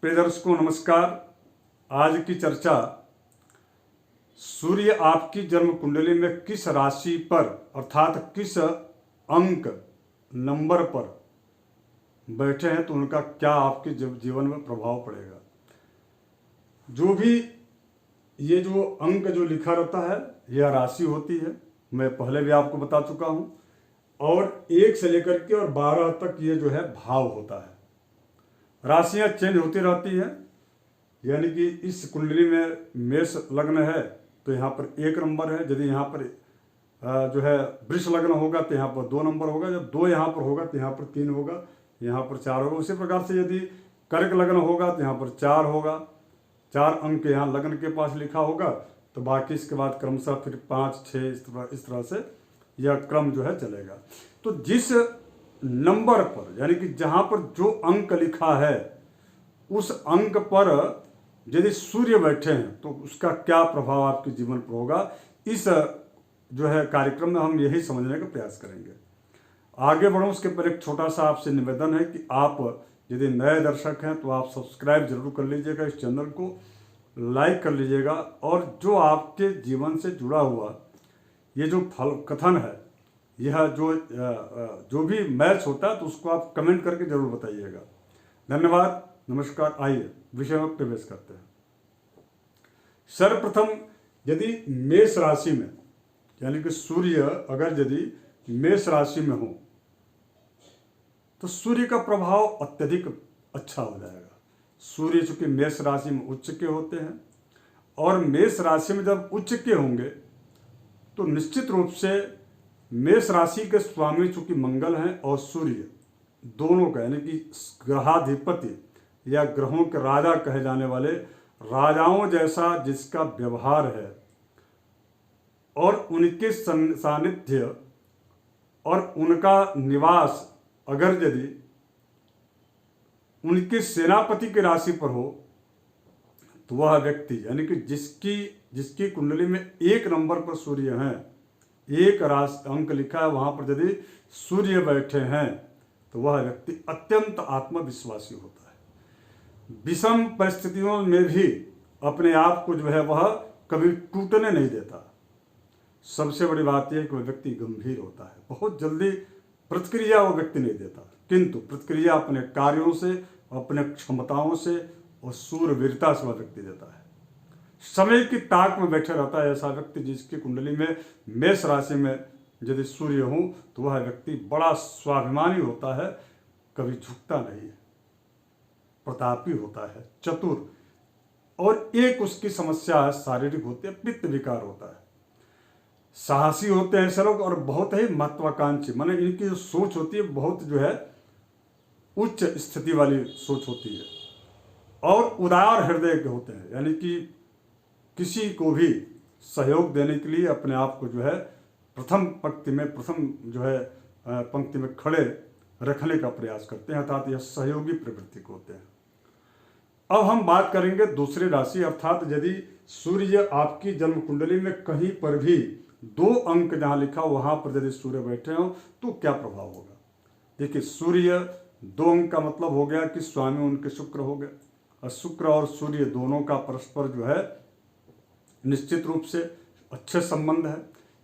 प्रिय दर्शकों नमस्कार। आज की चर्चा सूर्य आपकी जन्म कुंडली में किस राशि पर अर्थात किस अंक नंबर पर बैठे हैं तो उनका क्या आपके जीवन में प्रभाव पड़ेगा। जो भी ये जो अंक जो लिखा रहता है यह राशि होती है, मैं पहले भी आपको बता चुका हूँ। और 1 से लेकर के और 12 तक ये जो है भाव होता है। राशियाँ चेंज होती रहती हैं, यानी कि इस कुंडली में मेष लग्न है तो यहाँ पर 1 नंबर है। यदि यहाँ पर जो है वृष लग्न होगा तो यहाँ पर 2 नंबर होगा। जब 2 यहाँ पर होगा तो यहाँ पर 3 होगा, यहाँ पर 4 होगा। उसी प्रकार से यदि कर्क लग्न होगा तो यहाँ पर 4 होगा, 4 अंक यहाँ लग्न के पास लिखा होगा। तो बाकी इसके बाद क्रमशः फिर 5, 6 इस तरह से यह क्रम जो है चलेगा। तो जिस नंबर पर यानी कि जहाँ पर जो अंक लिखा है उस अंक पर यदि सूर्य बैठे हैं तो उसका क्या प्रभाव आपके जीवन पर होगा, इस जो है कार्यक्रम में हम यही समझने का प्रयास करेंगे। आगे बढ़ो उसके पर एक छोटा सा आपसे निवेदन है कि आप यदि नए दर्शक हैं तो आप सब्सक्राइब जरूर कर लीजिएगा, इस चैनल को लाइक कर लीजिएगा। और जो आपके जीवन से जुड़ा हुआ ये जो फल कथन है, यह जो भी मैच होता है तो उसको आप कमेंट करके जरूर बताइएगा। धन्यवाद, नमस्कार। आइए विषय में प्रवेश करते हैं। सर्वप्रथम यदि मेष राशि में यानी कि सूर्य अगर यदि मेष राशि में हो तो सूर्य का प्रभाव अत्यधिक अच्छा हो जाएगा। सूर्य चूंकि मेष राशि में उच्च के होते हैं और मेष राशि में जब उच्च के होंगे तो निश्चित रूप से मेष राशि के स्वामी चूंकि मंगल हैं और सूर्य दोनों का यानी कि ग्रहाधिपति या ग्रहों के राजा कहे जाने वाले राजाओं जैसा जिसका व्यवहार है और उनके सानिध्य और उनका निवास अगर यदि उनके सेनापति की राशि पर हो तो वह व्यक्ति यानी कि जिसकी कुंडली में 1 नंबर पर सूर्य हैं, 1 अंक लिखा है, वहां पर यदि सूर्य बैठे हैं तो वह व्यक्ति अत्यंत आत्मविश्वासी होता है। विषम परिस्थितियों में भी अपने आप को जो है वह कभी टूटने नहीं देता। सबसे बड़ी बात यह है कि वह व्यक्ति गंभीर होता है, बहुत जल्दी प्रतिक्रिया वो व्यक्ति नहीं देता, किंतु प्रतिक्रिया अपने कार्यों से, अपने क्षमताओं से और शूरवीरता से वह व्यक्ति देता है। समय की ताक में बैठे रहता है ऐसा व्यक्ति जिसकी कुंडली में मेष राशि में यदि सूर्य हो तो वह व्यक्ति बड़ा स्वाभिमानी होता है, कभी झुकता नहीं है, प्रतापी होता है, चतुर। और एक उसकी समस्या है शारीरिक होती है, पित्त विकार होता है। साहसी होते हैं ऐसे लोग और बहुत ही महत्वाकांक्षी, माने इनकी जो सोच होती है बहुत जो है उच्च स्थिति वाली सोच होती है और उदार हृदय के होते हैं, यानी कि किसी को भी सहयोग देने के लिए अपने आप को जो है प्रथम पंक्ति में खड़े रखने का प्रयास करते हैं, अर्थात यह सहयोगी प्रवृत्ति को होते हैं। अब हम बात करेंगे दूसरी राशि, अर्थात यदि सूर्य आपकी जन्म कुंडली में कहीं पर भी 2 अंक जहां लिखा वहां पर यदि सूर्य बैठे हो तो क्या प्रभाव होगा। देखिए, सूर्य 2 अंक का मतलब हो गया कि स्वामी उनके शुक्र हो गए और शुक्र और सूर्य दोनों का परस्पर जो है निश्चित रूप से अच्छे संबंध है,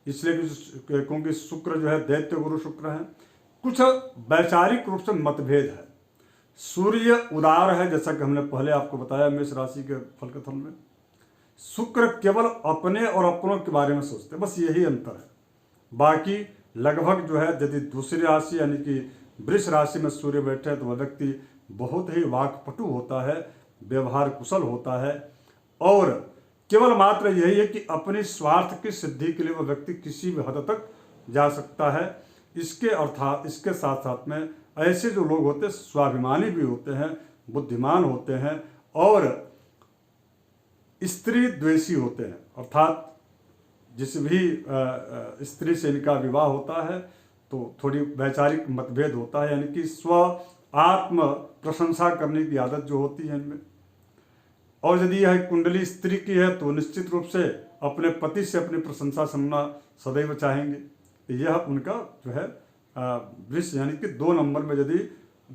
इसलिए क्योंकि शुक्र जो है दैत्य गुरु शुक्र है। कुछ वैचारिक रूप से मतभेद है। सूर्य उदार है, जैसा कि हमने पहले आपको बताया मेष राशि के फलकथन में। शुक्र केवल अपने और अपनों के बारे में सोचते हैं, बस यही अंतर है। बाकी लगभग जो है यदि दूसरी राशि यानी कि वृष राशि में सूर्य बैठे तो वह व्यक्ति बहुत ही वाक्पटु होता है, व्यवहार कुशल होता है और केवल मात्र यही है कि अपने स्वार्थ की सिद्धि के लिए वह व्यक्ति किसी भी हद तक जा सकता है। इसके साथ साथ में ऐसे जो लोग होते हैं स्वाभिमानी भी होते हैं, बुद्धिमान होते हैं और स्त्री द्वेषी होते हैं, अर्थात जिस भी स्त्री से इनका विवाह होता है तो थोड़ी वैचारिक मतभेद होता है, यानी कि स्व आत्म प्रशंसा करने की आदत जो होती है इनमें। और यदि यह कुंडली स्त्री की है तो निश्चित रूप से अपने पति से अपनी प्रशंसा सुनना सदैव चाहेंगे। यह उनका जो है वृष यानी कि 2 नंबर में यदि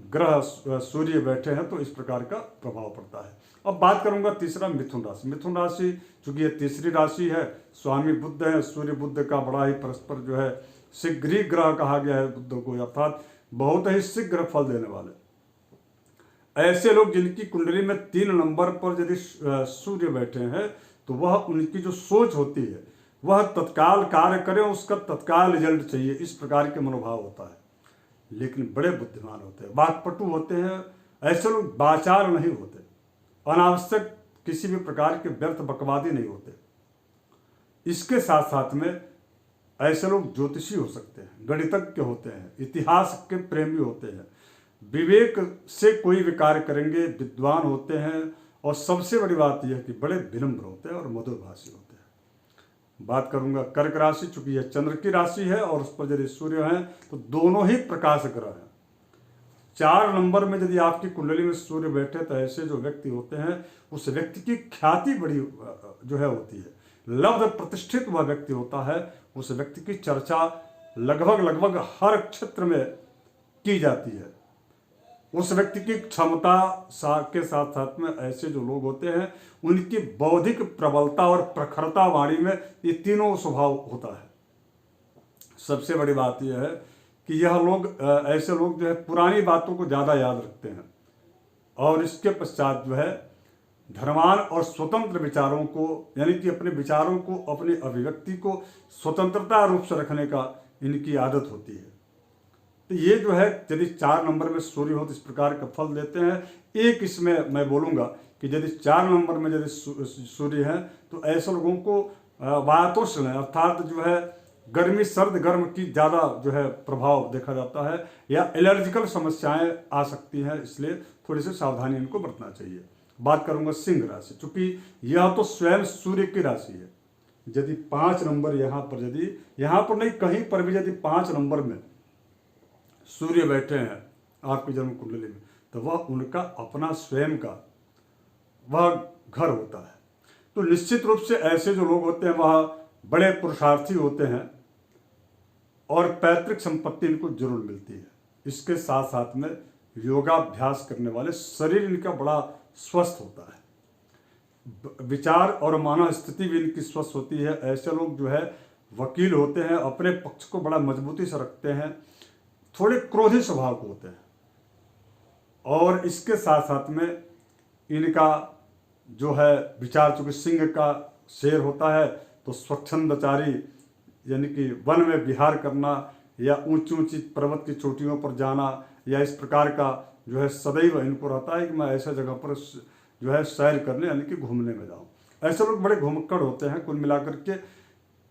ग्रह सूर्य बैठे हैं तो इस प्रकार का प्रभाव पड़ता है। अब बात करूंगा तीसरा मिथुन राशि। मिथुन राशि चूंकि ये तीसरी राशि है, स्वामी बुध है, सूर्य बुध का बड़ा ही परस्पर जो है शीघ्र ग्रह कहा गया है बुध को, अर्थात बहुत ही शीघ्र फल देने वाले। ऐसे लोग जिनकी कुंडली में 3 नंबर पर यदि सूर्य बैठे हैं तो वह उनकी जो सोच होती है वह तत्काल कार्य करें, उसका तत्काल रिजल्ट चाहिए, इस प्रकार के मनोभाव होता है। लेकिन बड़े बुद्धिमान होते हैं, वाक्पटु होते हैं। ऐसे लोग वाचाल नहीं होते, अनावश्यक किसी भी प्रकार के व्यर्थ बकवादी नहीं होते। इसके साथ साथ में ऐसे लोग ज्योतिषी हो सकते हैं, गणितज्ञ होते हैं, इतिहास के प्रेमी होते हैं, विवेक से कोई भी कार्य करेंगे, विद्वान होते हैं, और सबसे बड़ी बात यह है कि बड़े विनम्र होते हैं और मधुरभाषी होते हैं। बात करूंगा कर्क राशि। चूंकि यह चंद्र की राशि है और उस पर यदि सूर्य हैं तो दोनों ही प्रकाश ग्रह हैं। 4 नंबर में यदि आपकी कुंडली में सूर्य बैठे तो ऐसे जो व्यक्ति होते हैं उस व्यक्ति की ख्याति बड़ी जो है होती है, लब्ध प्रतिष्ठित वह व्यक्ति होता है, उस व्यक्ति की चर्चा लगभग हर क्षेत्र में की जाती है। उस व्यक्ति की क्षमता के साथ साथ में ऐसे जो लोग होते हैं उनकी बौद्धिक प्रबलता और प्रखरता वाणी में ये तीनों स्वभाव होता है। सबसे बड़ी बात यह है कि यह लोग ऐसे लोग जो है पुरानी बातों को ज़्यादा याद रखते हैं और इसके पश्चात जो है धर्मान और स्वतंत्र विचारों को, यानी कि अपने विचारों को, अपनी अभिव्यक्ति को स्वतंत्रता रूप से रखने का इनकी आदत होती है। तो ये जो है यदि 4 नंबर में सूर्य हो तो इस प्रकार का फल देते हैं। एक इसमें मैं बोलूँगा कि यदि 4 नंबर में यदि सूर्य है तो ऐसे लोगों को वातोष्ण अर्थात जो है गर्मी सर्द गर्म की ज़्यादा जो है प्रभाव देखा जाता है, या एलर्जिकल समस्याएं आ सकती हैं, इसलिए थोड़ी सी सावधानी इनको बरतना चाहिए। बात करूंगा सिंह राशि। चूंकि यह तो स्वयं सूर्य की राशि है, यदि 5 नंबर यहाँ पर नहीं कहीं पर भी यदि 5 नंबर में सूर्य बैठे हैं आपकी जन्म कुंडली में तो वह उनका अपना स्वयं का वह घर होता है। तो निश्चित रूप से ऐसे जो लोग होते हैं वह बड़े पुरुषार्थी होते हैं और पैतृक संपत्ति इनको जरूर मिलती है। इसके साथ साथ में योगाभ्यास करने वाले शरीर इनका बड़ा स्वस्थ होता है, विचार और मानव स्थिति भी इनकी स्वस्थ होती है। ऐसे लोग जो है वकील होते हैं, अपने पक्ष को बड़ा मजबूती से रखते हैं, थोड़े क्रोधी स्वभाव के होते हैं। और इसके साथ साथ में इनका जो है विचार, चूंकि सिंह का शेर होता है तो स्वच्छंदचारी, यानी कि वन में विहार करना या ऊंची ऊंची पर्वत की चोटियों पर जाना या इस प्रकार का जो है सदैव इनको रहता है कि मैं ऐसा जगह पर जो है सैर करने यानी कि घूमने में जाऊं। ऐसे लोग बड़े घुमक्कड़ होते हैं, कुल मिलाकर के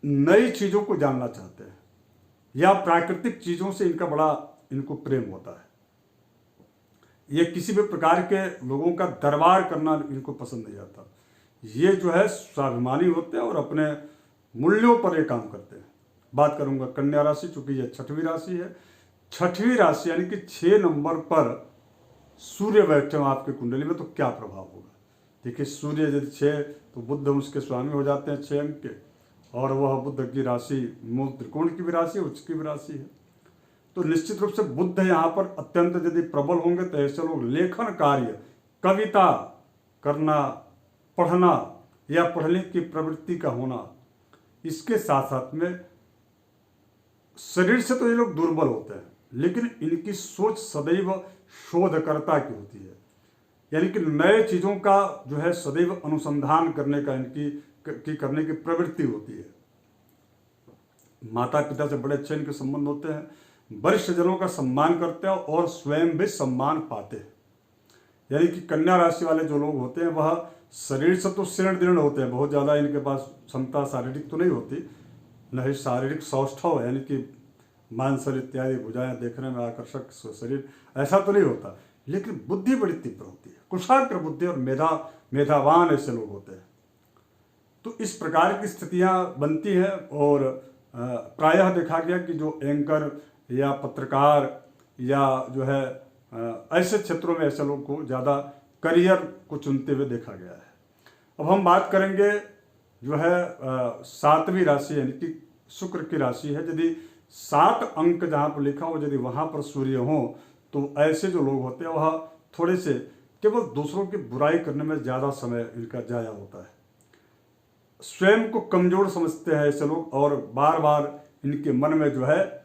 नई चीज़ों को जानना चाहते हैं या प्राकृतिक चीज़ों से इनको प्रेम होता है। ये किसी भी प्रकार के लोगों का दरबार करना इनको पसंद नहीं आता। ये जो है स्वाभिमानी होते हैं और अपने मूल्यों पर ये काम करते हैं। बात करूंगा कन्या राशि। चूंकि ये 6वीं राशि है, 6वीं राशि यानी कि 6 नंबर पर सूर्य बैठे हो आपके कुंडली में तो क्या प्रभाव होगा। देखिए सूर्य यदि 6 तो बुध उसके स्वामी हो जाते हैं 6 अंक के, और वह बुध की राशि मूल त्रिकोण की भी राशि है, उच्च की भी राशि है। तो निश्चित रूप से बुध यहाँ पर अत्यंत यदि प्रबल होंगे तो ऐसे लोग लेखन कार्य, कविता करना, पढ़ना या पढ़ने की प्रवृत्ति का होना, इसके साथ साथ में शरीर से तो ये लोग दुर्बल होते हैं लेकिन इनकी सोच सदैव शोधकर्ता की होती है, यानी कि नए चीज़ों का जो है सदैव अनुसंधान करने का करने की प्रवृत्ति होती है। माता पिता से बड़े अच्छे इनके संबंध होते हैं, वरिष्ठ जनों का सम्मान करते हैं और स्वयं भी सम्मान पाते हैं। यानी कि कन्या राशि वाले जो लोग होते हैं वह शरीर से तो शीर्ण दृढ़ होते हैं, बहुत ज़्यादा इनके पास क्षमता शारीरिक तो नहीं होती, न ही शारीरिक सौष्ठव यानी कि मांसल इत्यादि भुजाएं देखने में आकर्षक शरीर, ऐसा तो नहीं होता, लेकिन बुद्धि बड़ी तीव्र होती है, कुशाग्र बुद्धि और मेधावान ऐसे लोग होते हैं। तो इस प्रकार की स्थितियां बनती हैं और प्रायः देखा गया कि जो एंकर या पत्रकार या जो है ऐसे क्षेत्रों में ऐसे लोग को ज़्यादा करियर को चुनते हुए देखा गया है। अब हम बात करेंगे जो है 7वीं राशि यानी कि शुक्र की राशि है। यदि 7 अंक जहाँ पर लिखा हो यदि वहाँ पर सूर्य हो तो ऐसे जो लोग होते हैं वह थोड़े से केवल दूसरों की बुराई करने में ज़्यादा समय इनका जाया होता है। स्वयं को कमज़ोर समझते हैं ऐसे लोग, और बार बार इनके मन में जो है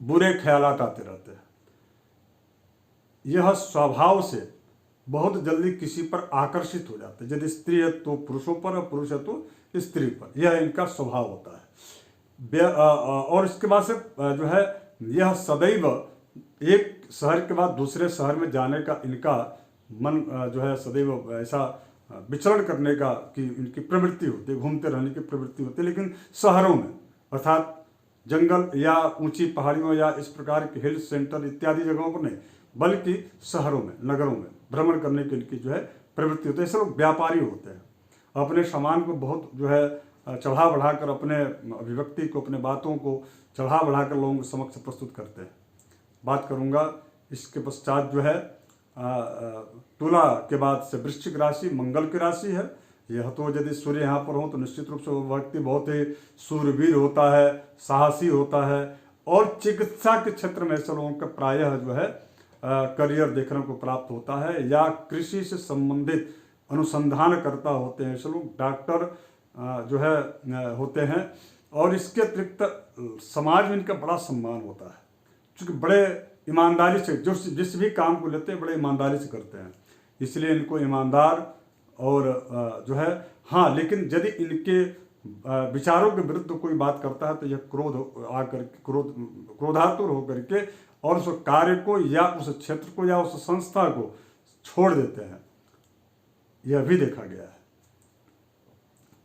बुरे ख्यालात आते रहते हैं। यह स्वभाव से बहुत जल्दी किसी पर आकर्षित हो जाते हैं। यदि स्त्री है तो पुरुषों पर, और पुरुष है तो स्त्री पर, यह इनका स्वभाव होता है। और इसके बाद से जो है यह सदैव एक शहर के बाद दूसरे शहर में जाने का इनका मन जो है सदैव ऐसा विचरण करने का कि इनकी प्रवृत्ति होती है, घूमते रहने की प्रवृत्ति होती है, लेकिन शहरों में अर्थात जंगल या ऊंची पहाड़ियों या इस प्रकार के हिल सेंटर इत्यादि जगहों पर नहीं, बल्कि शहरों में, नगरों में भ्रमण करने के इनकी जो है प्रवृत्ति होती है। ऐसे लोग व्यापारी होते हैं, अपने सामान को बहुत जो है चढ़ा बढ़ाकर, अपने अभिव्यक्ति को, अपने बातों को चढ़ा बढ़ाकर लोगों के समक्ष प्रस्तुत करते हैं। बात करूंगा इसके पश्चात जो है तुला के बाद से वृश्चिक राशि मंगल की राशि है। यह तो यदि सूर्य यहाँ पर हो तो निश्चित रूप से वो व्यक्ति बहुत ही सूरवीर होता है, साहसी होता है, और चिकित्सा के क्षेत्र में ऐसे लोगों का प्रायः जो है करियर देखने को प्राप्त होता है, या कृषि से संबंधित अनुसंधान करता होते हैं ऐसे लोग, डॉक्टर जो है होते हैं। और इसके अतिरिक्त समाज में इनका बड़ा सम्मान होता है, क्योंकि बड़े ईमानदारी से जिस भी काम को लेते हैं बड़े ईमानदारी से करते हैं, इसलिए इनको ईमानदार और जो है हाँ, लेकिन यदि इनके विचारों के विरुद्ध कोई बात करता है तो यह क्रोधातुर होकर के और उस कार्य को या उस क्षेत्र को या उस संस्था को छोड़ देते हैं, यह भी देखा गया है।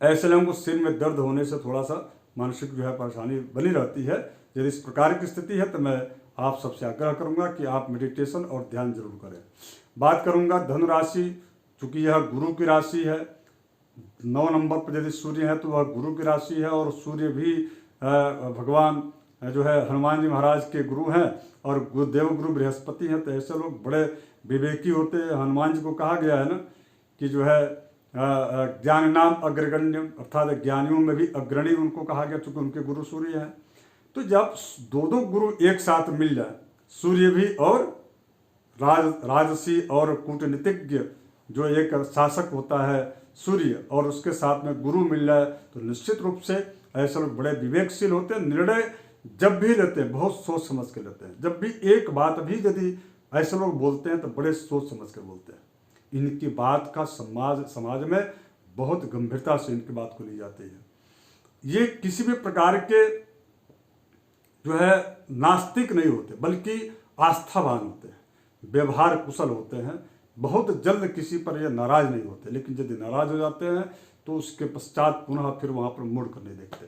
ऐसे लोगों को सिर में दर्द होने से थोड़ा सा मानसिक जो है परेशानी बनी रहती है। यदि इस प्रकार की स्थिति है तो मैं आप सबसे आग्रह करूंगा कि आप मेडिटेशन और ध्यान जरूर करें। बात करूंगा धनु राशि, चूंकि यह गुरु की राशि है, 9 नंबर पर यदि सूर्य है तो वह गुरु की राशि है, और सूर्य भी भगवान जो है हनुमान जी महाराज के गुरु हैं, और देवगुरु बृहस्पति हैं। तो ऐसे लोग बड़े विवेकी होते हैं। हनुमान जी को कहा गया है ना कि जो है ज्ञान नाम अग्रगण्यम, अर्थात ज्ञानियों में भी अग्रणी उनको कहा गया, चूंकि उनके गुरु सूर्य हैं। तो जब दो गुरु एक साथ मिल जाए, सूर्य भी और राजसी और कूटनीतिज्ञ जो एक शासक होता है सूर्य, और उसके साथ में गुरु मिल जाए, तो निश्चित रूप से ऐसे लोग बड़े विवेकशील होते हैं। निर्णय जब भी लेते हैं बहुत सोच समझ के लेते हैं। जब भी एक बात भी यदि ऐसे लोग बोलते हैं तो बड़े सोच समझ कर बोलते हैं। इनकी बात का समाज में बहुत गंभीरता से इनकी बात को ली जाती है। ये किसी भी प्रकार के जो है नास्तिक नहीं होते, बल्कि आस्थावान होते हैं, व्यवहार कुशल होते हैं, बहुत जल्द किसी पर ये नाराज नहीं होते। लेकिन यदि नाराज हो जाते हैं तो उसके पश्चात पुनः फिर वहाँ पर मुड़ कर नहीं देखते।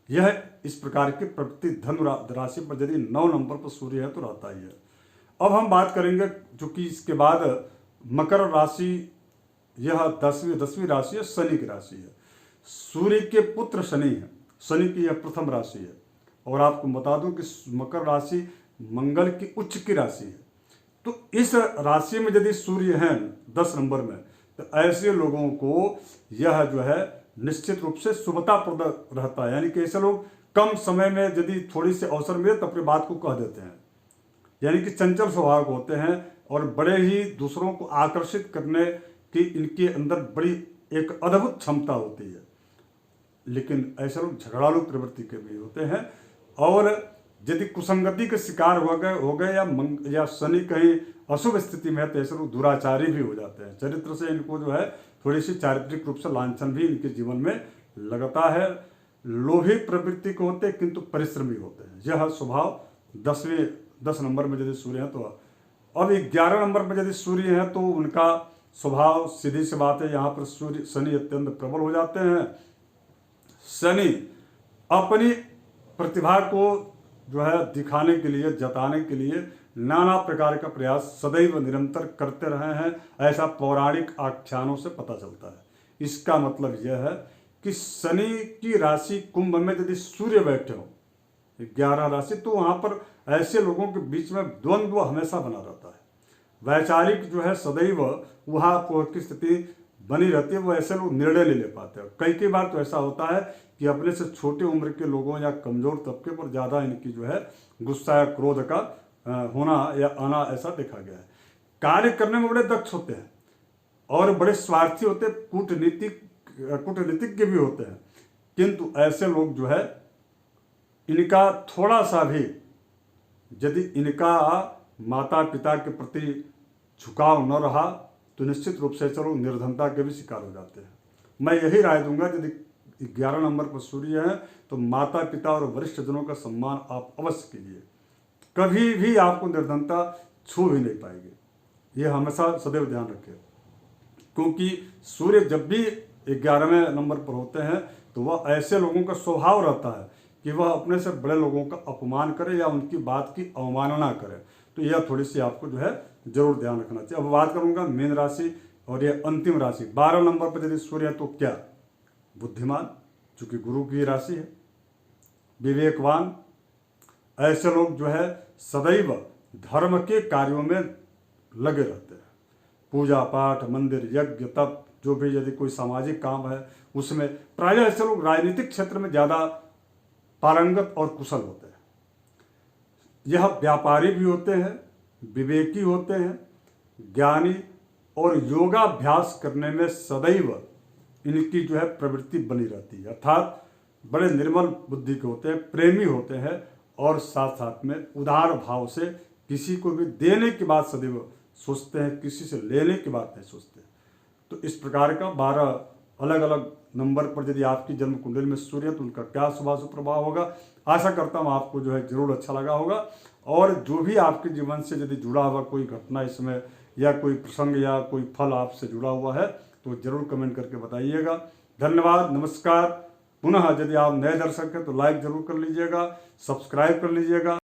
यह इस प्रकार की प्रवृत्ति धनु राशि पर यदि 9 नंबर पर सूर्य है तो रहता ही है। अब हम बात करेंगे, चूंकि इसके बाद मकर राशि, यह 10वीं राशि है, शनि की राशि है। सूर्य के पुत्र शनि है, शनि की यह प्रथम राशि है। और आपको बता दूं कि मकर राशि मंगल की उच्च की राशि है। तो इस राशि में यदि सूर्य है 10 नंबर में, तो ऐसे लोगों को यह जो है निश्चित रूप से शुभताप्रद रहता है। यानी कि ऐसे लोग कम समय में यदि थोड़ी सी अवसर मिले तो अपनी बात को कह देते हैं, यानी कि चंचल स्वभाव होते हैं, और बड़े ही दूसरों को आकर्षित करने की इनके अंदर बड़ी एक अद्भुत क्षमता होती है। लेकिन ऐसे लोग झगड़ालू प्रवृत्ति के भी होते हैं, और यदि कुसंगति के शिकार हो गए या शनि कहीं अशुभ स्थिति में है तो ऐसे लोग दुराचारी भी हो जाते हैं। चरित्र से इनको जो है थोड़ी सी चारित्रिक रूप से लांछन भी इनके जीवन में लगता है। लोभी प्रवृत्ति के होते हैं किंतु परिश्रमी होते हैं। यह स्वभाव 10 नंबर में यदि सूर्य है तो। अब 11 नंबर पर यदि सूर्य है तो उनका स्वभाव सीधी सी बात है, यहाँ पर शनि अत्यंत प्रबल हो जाते हैं। शनि अपनी प्रतिभा को जो है दिखाने के लिए, जताने के लिए नाना प्रकार का प्रयास सदैव निरंतर करते रहे हैं, ऐसा पौराणिक आख्यानों से पता चलता है। इसका मतलब यह है कि शनि की राशि कुंभ में यदि सूर्य बैठे हो 11 राशि, तो वहाँ पर ऐसे लोगों के बीच में द्वंद्व हमेशा बना रहता है। वैचारिक जो है सदैव वहाँ की स्थिति बनी रहती है, वो ऐसे लोग निर्णय नहीं ले पाते। कई बार तो ऐसा होता है कि अपने से छोटे उम्र के लोगों या कमजोर तबके पर ज़्यादा इनकी जो है गुस्सा या क्रोध का होना या आना ऐसा देखा गया है। कार्य करने में बड़े दक्ष होते हैं और बड़े स्वार्थी होते हैं, कूटनीतिज्ञ भी होते हैं, किंतु ऐसे लोग जो है इनका थोड़ा सा भी यदि इनका माता पिता के प्रति झुकाव न रहा तो निश्चित रूप से चलो निर्धनता के भी शिकार हो जाते हैं। मैं यही राय दूंगा, यदि 11 नंबर पर सूर्य है तो माता पिता और वरिष्ठ जनों का सम्मान आप अवश्य कीजिए, कभी भी आपको निर्धनता छू भी नहीं पाएगी, ये हमेशा सदैव ध्यान रखें। क्योंकि सूर्य जब भी 11वें नंबर पर होते हैं तो वह ऐसे लोगों का स्वभाव रहता है कि वह अपने से बड़े लोगों का अपमान करे या उनकी बात की अवमानना करे, तो यह थोड़ी सी आपको जो है जरूर ध्यान रखना चाहिए। अब बात करूंगा मीन राशि और यह अंतिम राशि 12 नंबर पर यदि सूर्य है तो क्या? बुद्धिमान, चूंकि गुरु की राशि है, विवेकवान। ऐसे लोग जो है सदैव धर्म के कार्यों में लगे रहते हैं, पूजा पाठ, मंदिर, यज्ञ, तप, जो भी यदि कोई सामाजिक काम है उसमें। प्रायः ऐसे लोग राजनीतिक क्षेत्र में ज़्यादा पारंगत और कुशल होते हैं। यह व्यापारी भी होते हैं, विवेकी होते हैं, ज्ञानी और योगाभ्यास करने में सदैव इनकी जो है प्रवृत्ति बनी रहती है, अर्थात बड़े निर्मल बुद्धि के होते हैं, प्रेमी होते हैं और साथ साथ में उदार भाव से किसी को भी देने की बात सदैव सोचते हैं, किसी से लेने की बात नहीं सोचते। तो इस प्रकार का 12 अलग अलग नंबर पर यदि आपकी जन्म कुंडली में सूर्य है तो उनका क्या शुभ प्रभाव होगा। आशा करता हूँ आपको जो है जरूर अच्छा लगा होगा, और जो भी आपके जीवन से यदि जुड़ा हुआ कोई घटना इसमें या कोई प्रसंग या कोई फल आपसे जुड़ा हुआ है तो जरूर कमेंट करके बताइएगा। धन्यवाद, नमस्कार। पुनः यदि आप नए दर्शक हैं तो लाइक जरूर कर लीजिएगा, सब्सक्राइब कर लीजिएगा।